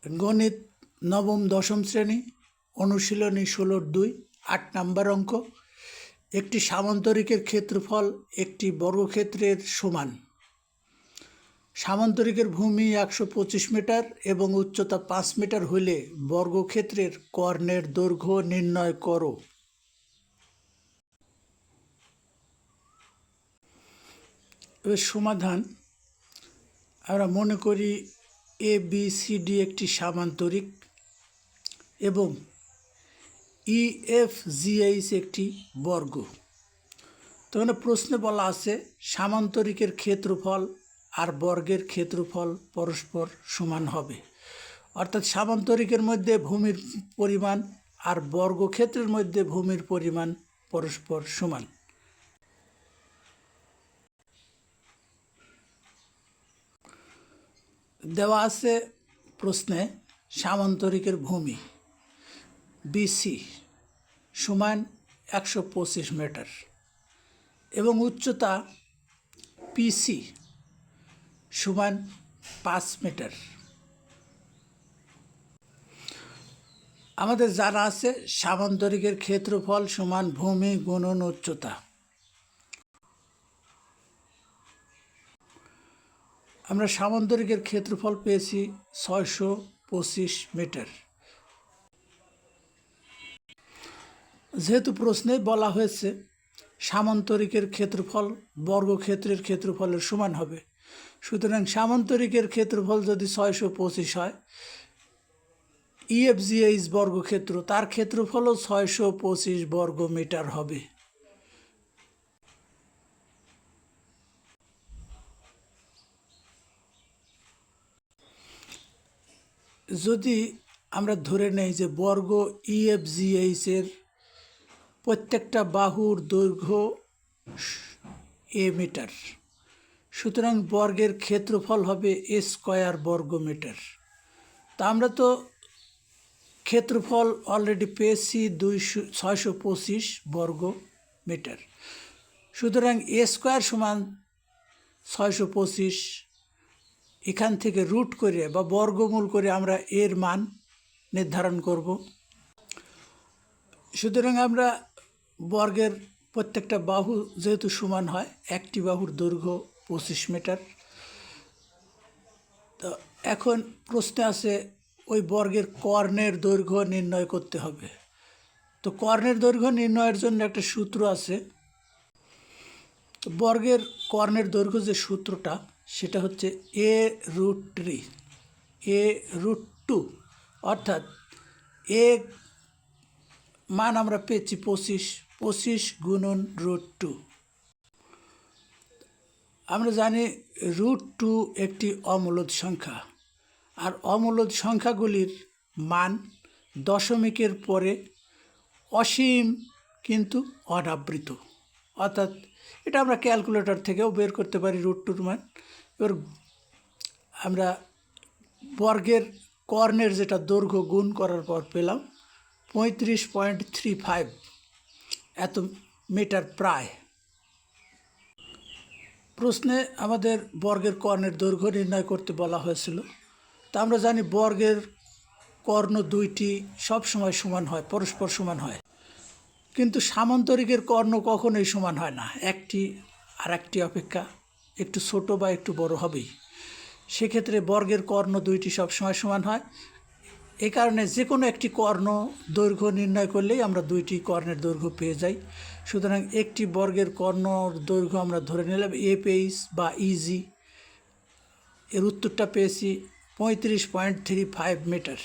গণিত নবম দশম শ্রেণী অনুশীলনী 16-2 8 নম্বর অঙ্ক। একটি সামান্তরিকের ক্ষেত্রফল একটি বর্গক্ষেত্রের সমান। সামান্তরিকের ভূমি 125 মিটার এবং উচ্চতা 5 মিটার হলে বর্গক্ষেত্রের কর্ণের দৈর্ঘ্য নির্ণয় করো। এর সমাধান আমরা মনে করি ABCD একটি সামান্তরিক এবং EFGH একটি বর্গ। তখন প্রশ্নে বলা আছে সামান্তরিকের ক্ষেত্রফল আর বর্গের ক্ষেত্রফল পরস্পর সমান হবে, অর্থাৎ সামান্তরিকের মধ্যে ভূমির পরিমাণ আর বর্গক্ষেত্রের মধ্যে ভূমির পরিমাণ পরস্পর সমান। দেওয়া আছে প্রশ্নে সামান্তরিকের ভূমি BC সমান 125 মিটার এবং উচ্চতা PC সমান 5 মিটার। আমাদের জানা আছে সামান্তরিকের ক্ষেত্রফল সমান ভূমি গুণন উচ্চতা। আমরা সামান্তরিকের ক্ষেত্রফল পেয়েছি 625 মিটার। যেহেতু প্রশ্নে বলা হয়েছে সামান্তরিকের ক্ষেত্রফল বর্গক্ষেত্রের ক্ষেত্রফলের সমান হবে, সুতরাং সামান্তরিকের ক্ষেত্রফল যদি 625 হয়, EFGH বর্গক্ষেত্র তার ক্ষেত্রফলও 625 বর্গ মিটার হবে। যদি আমরা ধরে নেই যে বর্গ EFGH এর প্রত্যেকটা বাহুর দৈর্ঘ্য A মিটার, সুতরাং বর্গের ক্ষেত্রফল হবে A স্কয়ার বর্গ মিটার। তা আমরা তো ক্ষেত্রফল অলরেডি পেয়েছি 625 বর্গ মিটার, সুতরাং A স্কয়ার সমান 625, এখান থেকে রুট করে বা বর্গমূল করে আমরা এর মান নির্ধারণ করব। সুতরাং আমরা বর্গের প্রত্যেকটা বাহু যেহেতু সমান হয়, একটি বাহুর দৈর্ঘ্য 25 মিটার। তো এখন প্রশ্নে আছে ওই বর্গের কর্ণের দৈর্ঘ্য নির্ণয় করতে হবে। তো কর্ণের দৈর্ঘ্য নির্ণয়ের জন্য একটা সূত্র আছে। তো বর্গের কর্ণের দৈর্ঘ্য যে সূত্রটা সেটা হচ্ছে A√2, অর্থাৎ এ মান আমরা পেয়েছি 25 গুণন √2। আমরা জানি √2 একটি অমূলদ সংখ্যা, আর অমূলদ সংখ্যাগুলির মান দশমিকের পরে অসীম কিন্তু অনাবৃত, অর্থাৎ এটা আমরা ক্যালকুলেটর থেকেও বের করতে পারি √2 মান। এবার আমরা বর্গের কর্ণের যেটা দৈর্ঘ্য গুণ করার পর পেলাম 35.35 এত মিটার প্রায়। প্রশ্নে আমাদের বর্গের কর্ণের দৈর্ঘ্য নির্ণয় করতে বলা হয়েছিল। তা আমরা জানি বর্গের কর্ণ দুইটি সবসময় সমান হয়, পরস্পর সমান হয়, কিন্তু সামান্তরিকের কর্ণ কখনোই সমান হয় না, একটি আর একটি অপেক্ষা একটু ছোট বা একটু বড় হবেই। সেক্ষেত্রে বর্গের কর্ণ দুইটি সবসময় সমান হয়। এই কারণে যে কোনো একটি কর্ণ দৈর্ঘ্য নির্ণয় করলেই আমরা দুইটি কর্ণের দৈর্ঘ্য পেয়ে যাই। সুতরাং একটি বর্গের কর্ণর দৈর্ঘ্য আমরা ধরে নিলাম APH বা EG। এর উত্তরটা পেয়েছি 35.35 মিটার।